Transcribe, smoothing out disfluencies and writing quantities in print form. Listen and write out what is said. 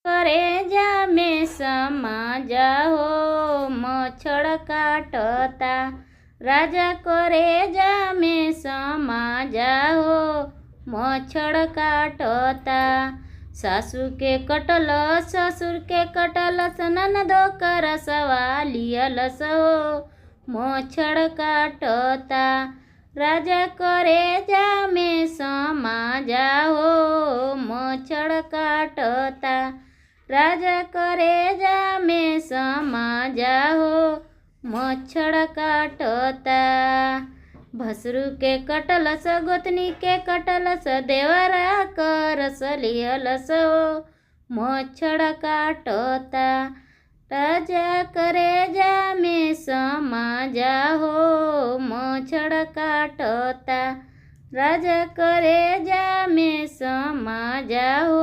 करे जा में समा जाओ मच्छर काटता। राजा करे जा में समा जाओ मच्छर काटता। सासू के कटलस ससुर के कटलस ननदो कर सवालियलस हो मच्छर काटता। राजा करे जा में समा जाओ मच्छर काटता। राजा करे जा में समा जाओ मच्छर काटता। भसरू के कटलस गोतनी के कटलस देवरा करस लियलस हो मच्छर काटता। राजा करे जा में समा जाओ मच्छर काटता। राजा करे जा में समा जाओ